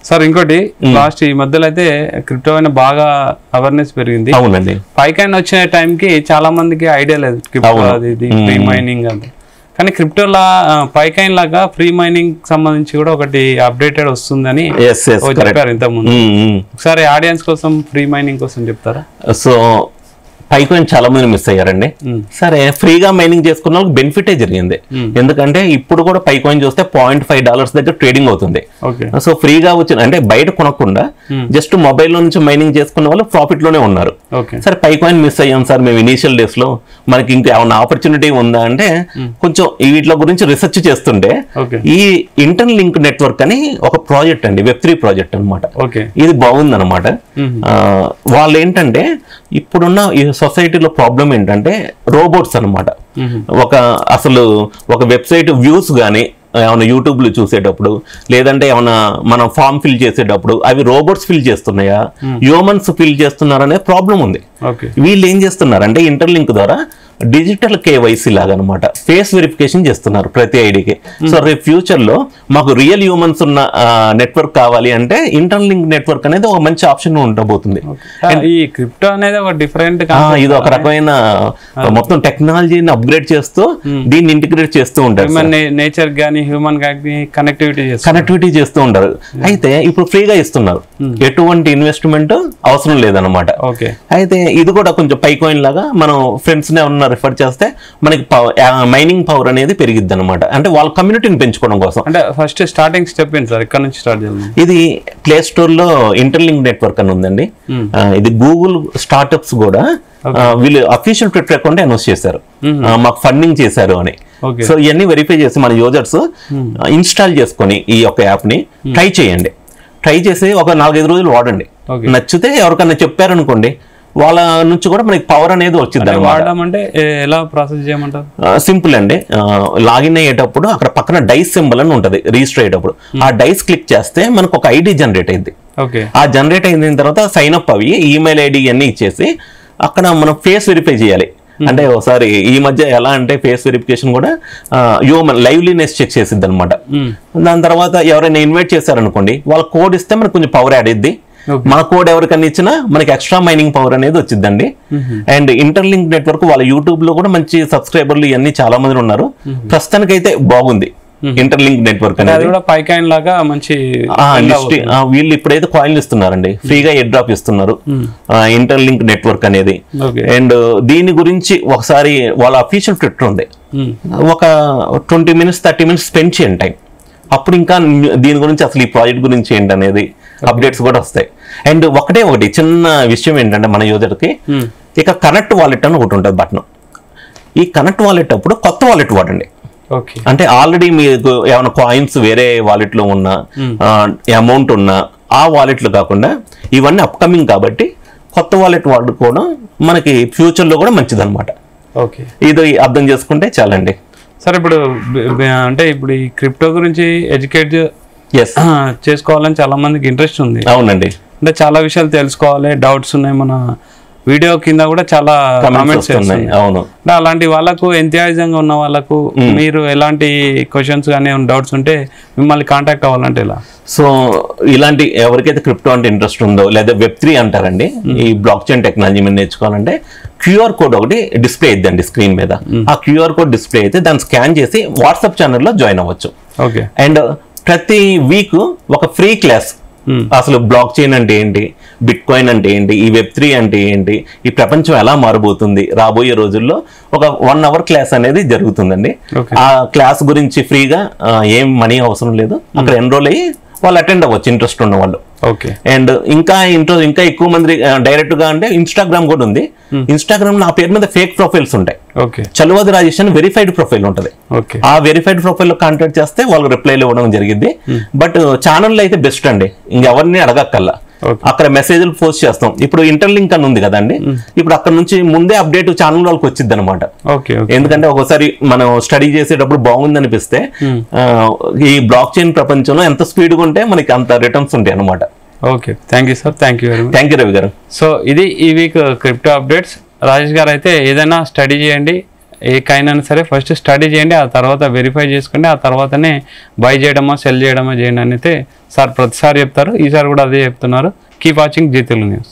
Sir ఇంకోటి last ఈ మధ్యలో అయితే క్రిప్టో అయినా బాగా అవేర్నెస్ పెరిగింది. అవునండి. పైకాయిన్ వచ్చే టైంకి చాలా మందికి ఐడియా లేదు క్రిప్టో అది ఫ్రీ మైనింగ్ అది. కానీ క్రిప్టోలా పైకాయిన్ లాగా ఫ్రీ మైనింగ్ సంబంధించి కూడా ఒకటి అప్డేటెడ్ వస్తుందని చెప్పారు ఇంతకుముందు. ఒకసారి ఆడియన్స్ కోసం ఫ్రీ మైనింగ్ కోసం చెప్తారా? సో పైకాయిన్ చాలా మంది మిస్ అయ్యారండి. సరే, ఫ్రీగా మైనింగ్ చేసుకున్న వాళ్ళకి బెనిఫిటే జరిగింది. ఎందుకంటే ఇప్పుడు కూడా పైకాయిన్ చూస్తే $0.5 దగ్గర ట్రేడింగ్ అవుతుంది. సో ఫ్రీగా వచ్చిన అంటే బయట కొనకుండా జస్ట్ మొబైల్ నుంచి మైనింగ్ చేసుకున్న వాళ్ళు ప్రాఫిట్ లోనే ఉన్నారు. సరే, పైకాయిన్ మిస్ అయ్యాం సార్ మేము ఇనీషియల్ డేస్ లో, మనకి ఇంకా ఏమైనా ఆపర్చునిటీ ఉందా అంటే కొంచెం వీటి గురించి రీసెర్చ్ చేస్తుంటే ఈ ఇంటర్ లింక్ నెట్వర్క్ అని ఒక ప్రాజెక్ట్ అండి, Web3 ప్రాజెక్ట్ అనమాట. ఇది బాగుంది అనమాట. వాళ్ళు ఏంటంటే ఇప్పుడున్న ఈ సొసైటీలో ప్రాబ్లం ఏంటంటే రోబోట్స్ అనమాట. అసలు ఒక వెబ్సైట్ వ్యూస్ కానీ ఏమైనా యూట్యూబ్లో చూసేటప్పుడు లేదంటే ఏమైనా మనం ఫామ్ ఫిల్ చేసేటప్పుడు అవి రోబోట్స్ ఫిల్ చేస్తున్నాయా, హ్యూమన్స్ ఫిల్ చేస్తున్నారనే ప్రాబ్లం ఉంది. వీళ్ళు ఏం చేస్తున్నారంటే ఇంటర్లింక్ ద్వారా డిజిటల్ కేవైసీ లాగా అనమాట ఫేస్ వెరిఫికేషన్ చేస్తున్నారు ప్రతి ఐడికి. సో రేపు ఫ్యూచర్ లో మాకు రియల్ హ్యూమన్స్ ఉన్న నెట్వర్క్ కావాలి అంటే ఇంటర్లింక్ నెట్వర్క్ అనేది ఒక మంచి ఆప్షన్ ఉండబోతుంది. ఈ క్రిప్టో అనేది ఒక డిఫరెంట్, ఇది ఒక రకమైన మొత్తం టెక్నాలజీని అప్గ్రేడ్ చేస్తూ దీన్ని ఇంటిగ్రేట్ చేస్తూ ఉంటారు. నేచర్ గానీ హ్యూమన్ గానీ కనెక్టివిటీ చేస్తూ ఉంటారు. అయితే ఇప్పుడు ఫ్రీగా ఇస్తున్నారు, ఎటువంటి ఇన్వెస్ట్మెంట్ అవసరం లేదనమాట. అయితే ఇది కూడా కొంచెం పైకాయిన్ లాగా మనం ఫ్రెండ్స్ నే ఉన్న రిఫర్ చేస్తే మనకి మైనింగ్ పవర్ అనేది పెరిగిద్ది అనమాట. అంటే వాళ్ళ కమ్యూనిటీని పెంచుకోవడం కోసం. అంటే ఫస్ట్ స్టార్టింగ్ స్టెప్ ఏంటి సార్, ఇక్కడ నుంచి స్టార్ట్ చేయాలి? ఇది ప్లే స్టోర్ లో ఇంటర్లింక్ నెట్వర్క్ అని ఉందండి. ఇది గూగుల్ స్టార్ట్అప్స్ కూడా వీళ్ళు అఫీషియల్ ట్విట్టర్ అకౌంట్ అనౌన్స్ చేశారు, మాకు ఫండింగ్ చేశారు అని. సో ఇవన్నీ వెరిఫై చేసి మన యూజర్స్ ఇన్స్టాల్ చేసుకొని ఈ యొక్క యాప్ ని ట్రై చేయండి. ట్రై చేసి ఒక 4-5 రోజులు వాడండి. నచ్చితే ఎవరికన్నా చెప్పారనుకోండి, వాళ్ళ నుంచి కూడా మనకి పవర్ అనేది వచ్చింది. వాడమంటే ఎలా ప్రాసెస్ చేయమంటారు? సింపుల్ అండి. లాగిన్ అయ్యేటప్పుడు అక్కడ పక్కన డైస్ సింబల్ అని ఉంటుంది రిజిస్టర్ అయ్యేటప్పుడు. ఆ డైస్ క్లిక్ చేస్తే మనకు ఒక ఐడి జనరేట్ అయింది. ఆ జనరేట్ అయిన తర్వాత సైన్ అప్ అవి ఈమెయిల్ ఐడి అన్ని ఇచ్చేసి అక్కడ మనం ఫేస్ వెరిఫై చేయాలి. అంటే ఒకసారి ఈ మధ్య ఎలా అంటే ఫేస్ వెరిఫికేషన్ కూడా హ్యూమన్ లైవ్లీనెస్ చెక్ చేసిద్ది అనమాట. దాని తర్వాత ఎవరైనా ఇన్వైట్ చేశారనుకోండి, వాళ్ళ కోడ్ ఇస్తే మనకు కొంచెం పవర్ యాడ్ అయ్యిద్ది. మన కోడ్ ఎవరికన్నా ఇచ్చినా మనకి ఎక్స్ట్రా మైనింగ్ పవర్ అనేది వచ్చిందండి. అండ్ ఇంటర్లింక్ నెట్వర్క్ వాళ్ళ యూట్యూబ్ లో కూడా మంచి సబ్స్క్రైబర్లు ఇవన్నీ చాలా మంది ఉన్నారు. ప్రస్తుతానికైతే బాగుంది ఇంటర్లింక్ నెట్వర్క్ అనేది. పైకాయిన్ లాగా మంచి వీళ్ళు ఇప్పుడైతే కాయిన్లు ఇస్తున్నారండి, ఫ్రీగా ఎయిర్ డ్రాప్ ఇస్తున్నారు ఇంటర్లింక్ నెట్వర్క్ అనేది. అండ్ దీని గురించి ఒకసారి వాళ్ళ అఫీషియల్ ట్విట్టర్ ఉంది, ఒక 20 minutes 30 minutes స్పెండ్ చేయండి టైం. అప్పుడు ఇంకా దీని గురించి అసలు ఈ ప్రాజెక్ట్ గురించి ఏంటనేది అప్డేట్స్ కూడా వస్తాయి. అండ్ ఒకటి చిన్న విషయం ఏంటంటే మన యూజర్కి ఇక కనెక్ట్ వాలెట్ అని ఒకటి ఉంటుంది బటన్. ఈ కనెక్ట్ వాలెట్ అప్పుడు కొత్త వాలెట్ వాడండి. అంటే ఆల్రెడీ మీకు ఏమైనా కాయిన్స్ వేరే వాలెట్ లో ఉన్న అమౌంట్ ఉన్న ఆ వాలెట్లు కాకుండా ఇవన్నీ అప్కమింగ్ కాబట్టి కొత్త వాలెట్ వాడుకోవడం మనకి ఫ్యూచర్ లో కూడా మంచిది అనమాట. ఇది అర్థం చేసుకుంటే చాలండి. సరే, ఇప్పుడు అంటే ఇప్పుడు ఈ క్రిప్టో గురించి ఎడ్యుకేట్ చేసుకోవాలని చాలా మందికి ఇంట్రెస్ట్ ఉంది. అవునండి. అంటే చాలా విషయాలు తెలుసుకోవాలి, డౌట్స్ ఉన్నాయి. మన వీడియో కింద కూడా చాలా కామెంట్స్ ఉన్నాయి. అవును. అలాంటి వాళ్ళకు ఎంతయాజంగా ఉన్న వాళ్ళకు మీరు ఎలాంటి క్వశ్చన్స్ కానీ డౌట్స్ ఉంటే మిమ్మల్ని కాంటాక్ట్ అవ్వాలంటే ఎలా? సో ఇలాంటి ఎవరికైతే క్రిప్టో అంటే ఇంట్రెస్ట్ ఉందో లేదా Web3 అంటారండి, ఈ బ్లాక్ చైన్ టెక్నాలజీ మీద నేర్చుకోవాలంటే QR కోడ్ ఒకటి డిస్ప్లే అయిద్దండి స్క్రీన్ మీద. ఆ QR కోడ్ డిస్ప్లే అయితే దాన్ని స్కాన్ చేసి వాట్సాప్ ఛానల్లో జాయిన్ అవ్వచ్చు. అండ్ ప్రతి వీక్ ఒక ఫ్రీ క్లాస్, అసలు బ్లాక్ చైన్ అంటే ఏంటి, బిట్ కాయిన్ అంటే ఏంటి, ఈ Web3 అంటే ఏంటి, ఈ ప్రపంచం ఎలా మారబోతుంది రాబోయే రోజుల్లో ఒక 1 hour క్లాస్ అనేది జరుగుతుందండి. ఆ క్లాస్ గురించి ఫ్రీగా ఏం మనీ అవసరం లేదు, అక్కడ ఎన్రోల్ అయ్యి వాళ్ళు అటెండ్ అవ్వచ్చు ఇంట్రెస్ట్ ఉన్న వాళ్ళు. అండ్ ఇంకా ఎక్కువ మంది డైరెక్ట్ గా అంటే ఇన్స్టాగ్రామ్ కూడా ఉంది. ఇన్స్టాగ్రామ్ నా పేరు మీద ఫేక్ ప్రొఫైల్స్ ఉంటాయి. చలువది రాజేష్ అని వెరిఫైడ్ ప్రొఫైల్ ఉంటది. ఆ వెరిఫైడ్ ప్రొఫైల్ లో కాంటాక్ట్ చేస్తే వాళ్ళకి రిప్లైలు ఇవ్వడం జరిగింది. బట్ ఛానల్ అయితే బెస్ట్ అండి, ఇంకెవరిని అడగక్కల్లా. అక్కడ మెసేజ్లు పోస్ట్ చేస్తాం. ఇప్పుడు ఇంటర్లింక్ అని ఉంది కదండి, ఇప్పుడు అక్కడ నుంచి ముందే అప్డేట్ ఛానల్ వాళ్ళకి వచ్చింది అనమాట. ఎందుకంటే ఒకసారి మనం స్టడీ చేసేటప్పుడు బాగుంది అనిపిస్తే ఈ బ్లాక్ చైన్ ప్రపంచంలో ఎంత స్పీడ్గా ఉంటే మనకి అంత రిటర్న్స్ ఉంటాయి అనమాట. Okay, thank you sir. Thank you Ravi గారు. సో ఇది ఈ వీక్ క్రిప్టో అప్డేట్స్. రాజేష్ గారు అయితే ఏదైనా స్టడీ చేయండి, ఏ కాయిన్ అయినా సరే ఫస్ట్ స్టడీ చేయండి, ఆ తర్వాత వెరిఫై చేసుకోండి, ఆ తర్వాతనే బై చేయడమో సెల్ చేయడమో చేయండి అని అయితే సార్ ప్రతిసారి చెప్తారు. ఈసారి కూడా అదే చెప్తున్నారు. Keep watching Zee Telugu news.